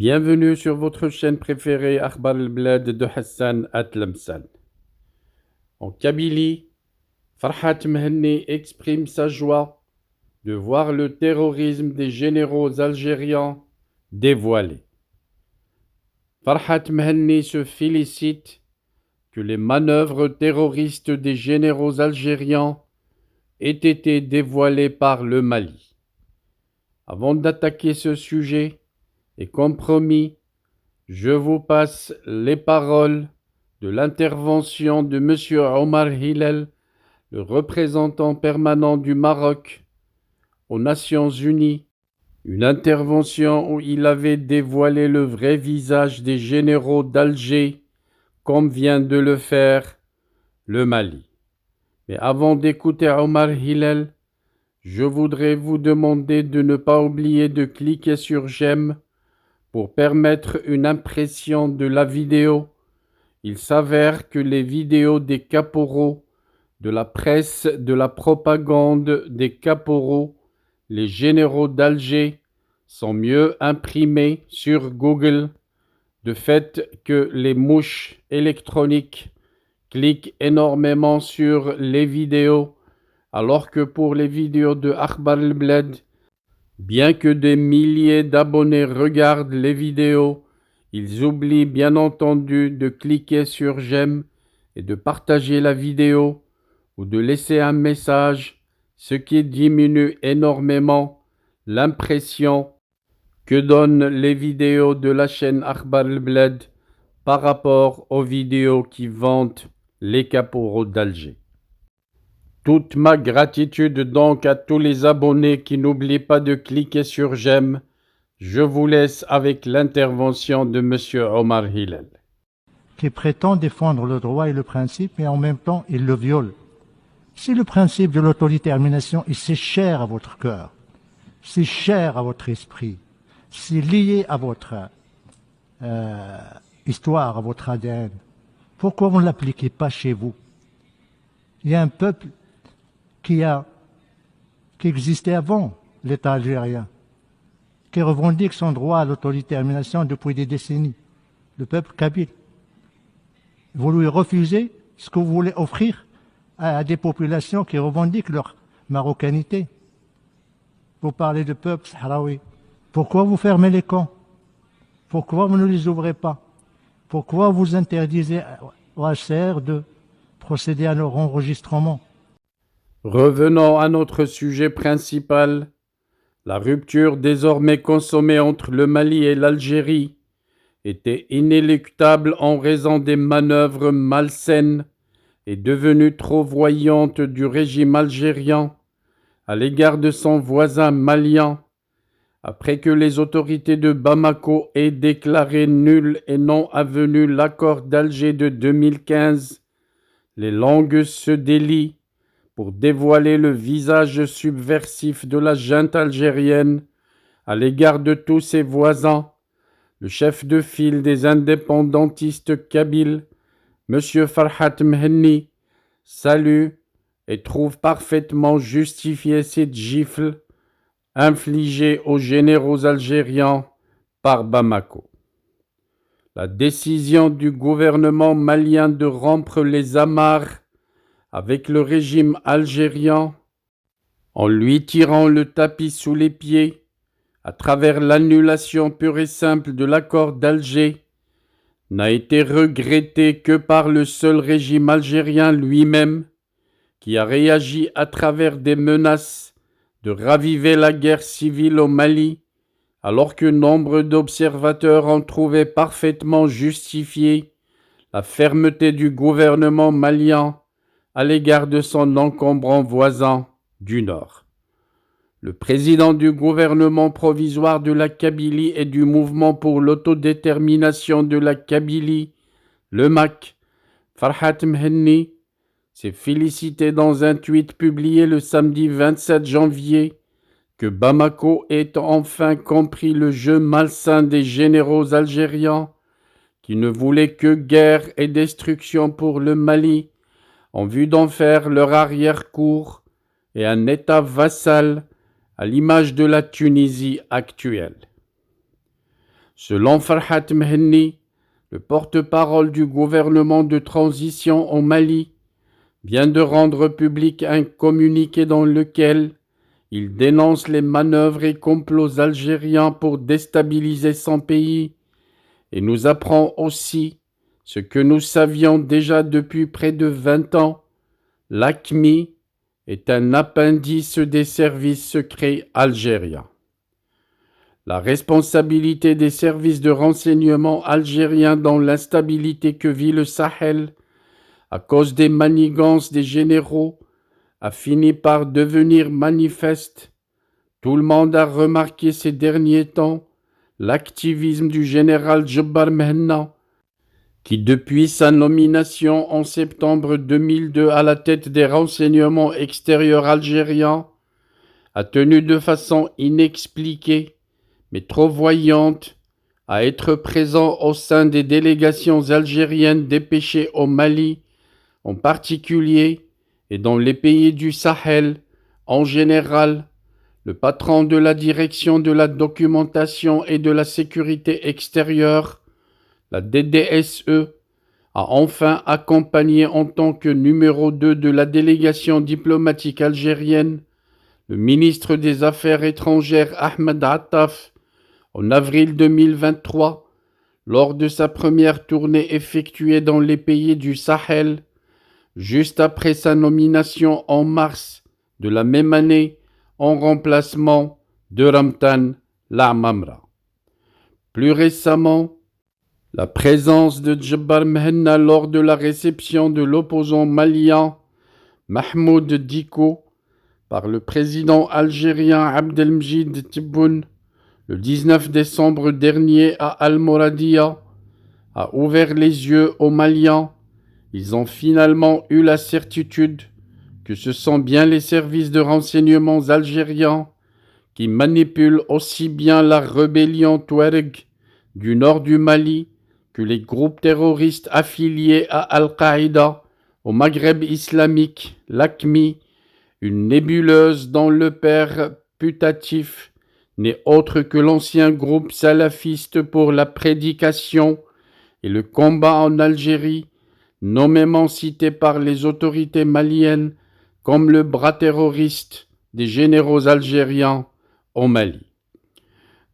Bienvenue sur votre chaîne préférée Akhbar al-Blad de Hassan Atlamsan. En Kabylie, Farhat Mehenni exprime sa joie de voir le terrorisme des généraux algériens dévoilé. Farhat Mehenni se félicite que les manœuvres terroristes des généraux algériens aient été dévoilées par le Mali. Avant d'attaquer ce sujet, et comme promis, je vous passe les paroles de l'intervention de M. Omar Hillel, le représentant permanent du Maroc aux Nations Unies, une intervention où il avait dévoilé le vrai visage des généraux d'Alger, comme vient de le faire le Mali. Mais avant d'écouter Omar Hillel, je voudrais vous demander de ne pas oublier de cliquer sur j'aime pour permettre une impression de la vidéo. Il s'avère que les vidéos des caporaux, de la presse, de la propagande des caporaux, les généraux d'Alger, sont mieux imprimées sur Google, de fait que les mouches électroniques cliquent énormément sur les vidéos, alors que pour les vidéos de Akhbar al-Blad, bien que des milliers d'abonnés regardent les vidéos, ils oublient bien entendu de cliquer sur j'aime et de partager la vidéo ou de laisser un message, ce qui diminue énormément l'impression que donnent les vidéos de la chaîne Akhbar al-Blad par rapport aux vidéos qui vantent les caporaux d'Alger. Toute ma gratitude donc à tous les abonnés qui n'oublient pas de cliquer sur j'aime. Je vous laisse avec l'intervention de M. Omar Hillel. Qui prétend défendre le droit et le principe, mais en même temps, il le viole. Si le principe de l'autodétermination est si cher à votre cœur, si cher à votre esprit, si lié à votre histoire, à votre ADN, pourquoi vous ne l'appliquez pas chez vous? Il y a un peuple qui existait avant l'État algérien, qui revendique son droit à l'autodétermination depuis des décennies, le peuple kabyle. Vous lui refusez ce que vous voulez offrir à des populations qui revendiquent leur marocanité. Vous parlez de peuple sahraoui. Pourquoi vous fermez les camps? Pourquoi vous ne les ouvrez pas? Pourquoi vous interdisez au HCR de procéder à leur enregistrement? Revenons à notre sujet principal. La rupture désormais consommée entre le Mali et l'Algérie était inéluctable en raison des manœuvres malsaines et devenue trop voyante du régime algérien à l'égard de son voisin malien, après que les autorités de Bamako aient déclaré nul et non avenu l'accord d'Alger de 2015. Les langues se délient pour dévoiler le visage subversif de la junte algérienne à l'égard de tous ses voisins. Le chef de file des indépendantistes kabyles, M. Farhat Mehenni, salue et trouve parfaitement justifiée cette gifle infligée aux généraux algériens par Bamako. La décision du gouvernement malien de rompre les amarres avec le régime algérien en lui tirant le tapis sous les pieds à travers l'annulation pure et simple de l'accord d'Alger n'a été regrettée que par le seul régime algérien lui-même, qui a réagi à travers des menaces de raviver la guerre civile au Mali, alors que nombre d'observateurs ont trouvé parfaitement justifiée la fermeté du gouvernement malien à l'égard de son encombrant voisin du Nord. Le président du gouvernement provisoire de la Kabylie et du mouvement pour l'autodétermination de la Kabylie, le MAK, Farhat Mehenni, s'est félicité dans un tweet publié le samedi 27 janvier que Bamako ait enfin compris le jeu malsain des généraux algériens qui ne voulaient que guerre et destruction pour le Mali, en vue d'en faire leur arrière-cour et un État vassal à l'image de la Tunisie actuelle. Selon Farhat Mhenni, le porte-parole du gouvernement de transition au Mali, vient de rendre public un communiqué dans lequel il dénonce les manœuvres et complots algériens pour déstabiliser son pays et nous apprend aussi ce que nous savions déjà depuis près de 20 ans. L'AQMI est un appendice des services secrets algériens. La responsabilité des services de renseignement algériens dans l'instabilité que vit le Sahel à cause des manigances des généraux a fini par devenir manifeste. Tout le monde a remarqué ces derniers temps l'activisme du général Djebbar Mehenna, qui depuis sa nomination en septembre 2002 à la tête des renseignements extérieurs algériens, a tenu de façon inexpliquée, mais trop voyante, à être présent au sein des délégations algériennes dépêchées au Mali, en particulier, et dans les pays du Sahel, en général. Le patron de la direction de la documentation et de la sécurité extérieure, la DDSE, a enfin accompagné en tant que numéro 2 de la délégation diplomatique algérienne le ministre des Affaires étrangères Ahmed Attaf en avril 2023 lors de sa première tournée effectuée dans les pays du Sahel, juste après sa nomination en mars de la même année en remplacement de Ramtan Lamamra. Plus récemment, la présence de Djebbar Mehenna lors de la réception de l'opposant malien Mahmoud Dicko par le président algérien Abdelmjid Tebboune le 19 décembre dernier à Al-Mouradia a ouvert les yeux aux Maliens. Ils ont finalement eu la certitude que ce sont bien les services de renseignement algériens qui manipulent aussi bien la rébellion Touareg du nord du Mali que les groupes terroristes affiliés à Al-Qaïda au Maghreb islamique, l'AQMI, une nébuleuse dont le père putatif n'est autre que l'ancien groupe salafiste pour la prédication et le combat en Algérie, nommément cité par les autorités maliennes comme le bras terroriste des généraux algériens au Mali.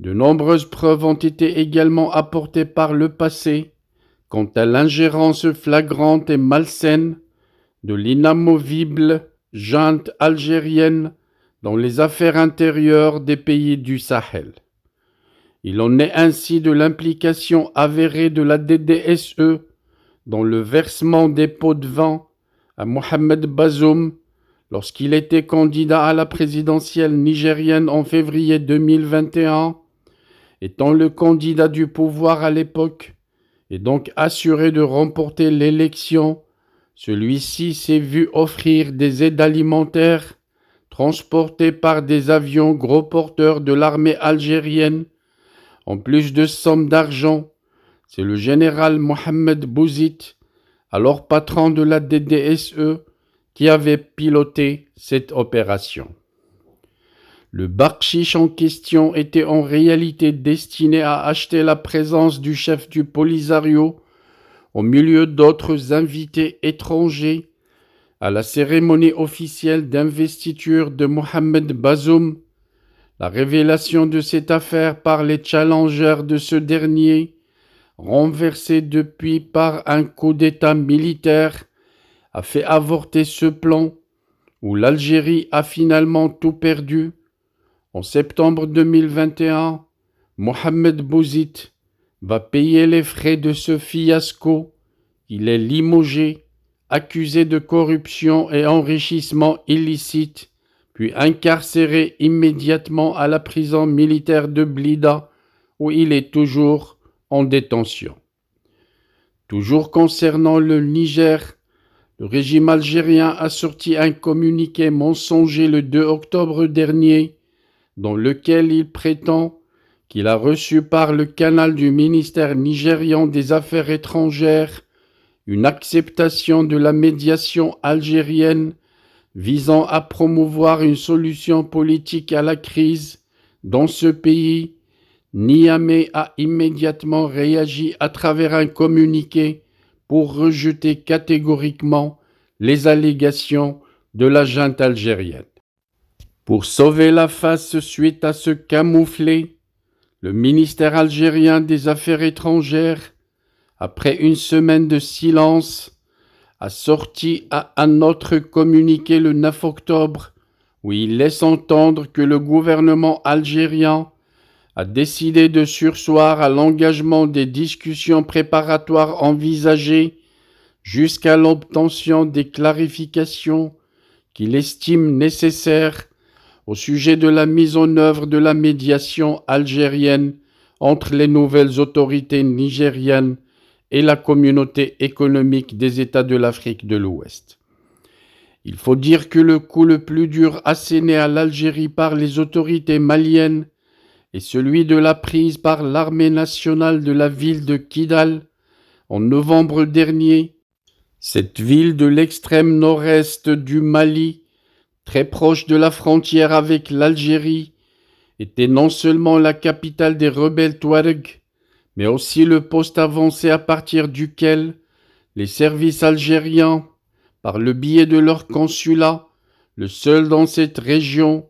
De nombreuses preuves ont été également apportées par le passé quant à l'ingérence flagrante et malsaine de l'inamovible junte algérienne dans les affaires intérieures des pays du Sahel. Il en est ainsi de l'implication avérée de la DDSE dans le versement des pots de vin à Mohamed Bazoum lorsqu'il était candidat à la présidentielle nigérienne en février 2021, étant le candidat du pouvoir à l'époque et donc assuré de remporter l'élection. Celui-ci s'est vu offrir des aides alimentaires transportées par des avions gros porteurs de l'armée algérienne, en plus de sommes d'argent. C'est le général Mohamed Bouzid, alors patron de la DDSE, qui avait piloté cette opération. Le bakhchiche en question était en réalité destiné à acheter la présence du chef du Polisario au milieu d'autres invités étrangers à la cérémonie officielle d'investiture de Mohamed Bazoum. La révélation de cette affaire par les challengers de ce dernier, renversé depuis par un coup d'État militaire, a fait avorter ce plan où l'Algérie a finalement tout perdu. En septembre 2021, Mohamed Bouzid va payer les frais de ce fiasco. Il est limogé, accusé de corruption et enrichissement illicite, puis incarcéré immédiatement à la prison militaire de Blida, où il est toujours en détention. Toujours concernant le Niger, le régime algérien a sorti un communiqué mensonger le 2 octobre dernier, dans lequel il prétend qu'il a reçu par le canal du ministère nigérian des Affaires étrangères une acceptation de la médiation algérienne visant à promouvoir une solution politique à la crise dans ce pays, Niamey a immédiatement réagi à travers un communiqué pour rejeter catégoriquement les allégations de la junte algérienne. Pour sauver la face suite à ce camouflet, le ministère algérien des Affaires étrangères, après une semaine de silence, a sorti un autre communiqué le 9 octobre où il laisse entendre que le gouvernement algérien a décidé de surseoir à l'engagement des discussions préparatoires envisagées jusqu'à l'obtention des clarifications qu'il estime nécessaires au sujet de la mise en œuvre de la médiation algérienne entre les nouvelles autorités nigériennes et la communauté économique des États de l'Afrique de l'Ouest. Il faut dire que le coup le plus dur asséné à l'Algérie par les autorités maliennes est celui de la prise par l'armée nationale de la ville de Kidal en novembre dernier. Cette ville de l'extrême nord-est du Mali, très proche de la frontière avec l'Algérie, était non seulement la capitale des rebelles Touaregs, mais aussi le poste avancé à partir duquel les services algériens, par le biais de leur consulat, le seul dans cette région,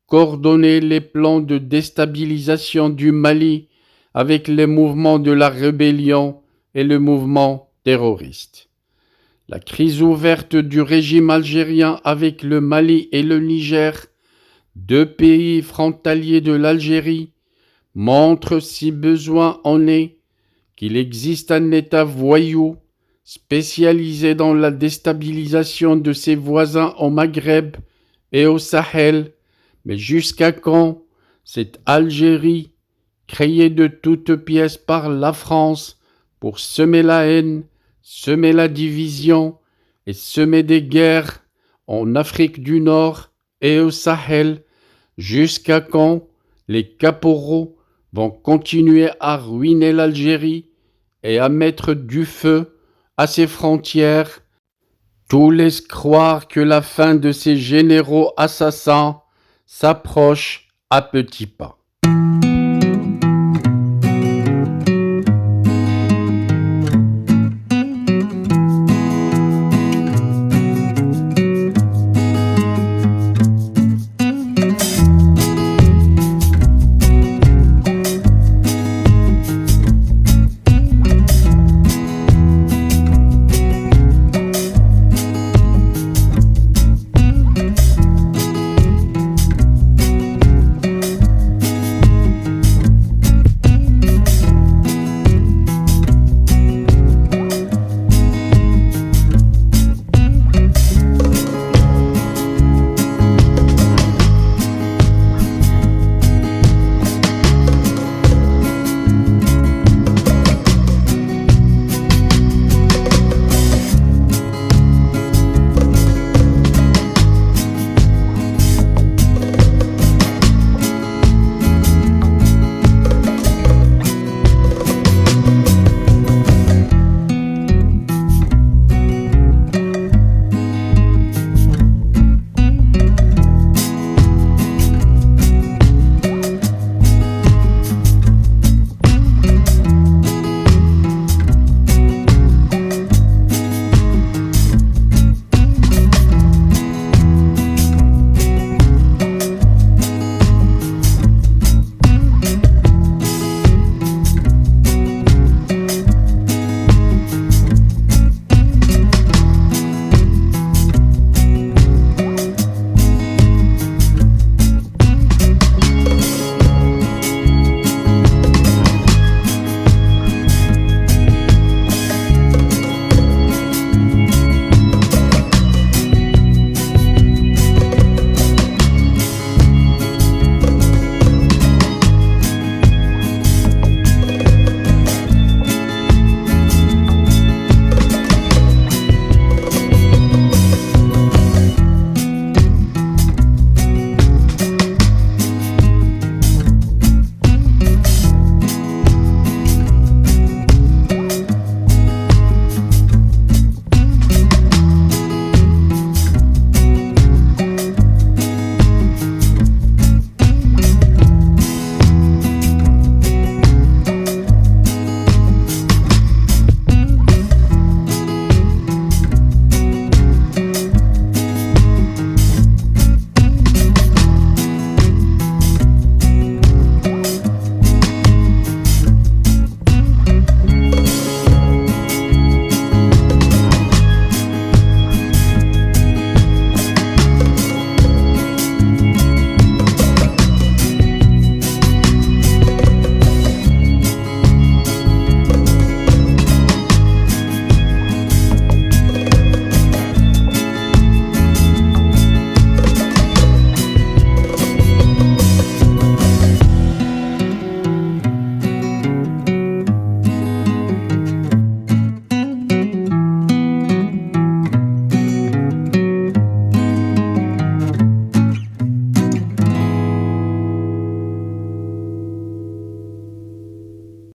coordonnaient les plans de déstabilisation du Mali avec les mouvements de la rébellion et le mouvement terroriste. La crise ouverte du régime algérien avec le Mali et le Niger, deux pays frontaliers de l'Algérie, montre, si besoin en est, qu'il existe un État voyou spécialisé dans la déstabilisation de ses voisins au Maghreb et au Sahel, mais jusqu'à quand cette Algérie, créée de toutes pièces par la France pour semer la haine, semer la division et semer des guerres en Afrique du Nord et au Sahel, jusqu'à quand les caporaux vont continuer à ruiner l'Algérie et à mettre du feu à ses frontières. Tout laisse croire que la fin de ces généraux assassins s'approche à petits pas.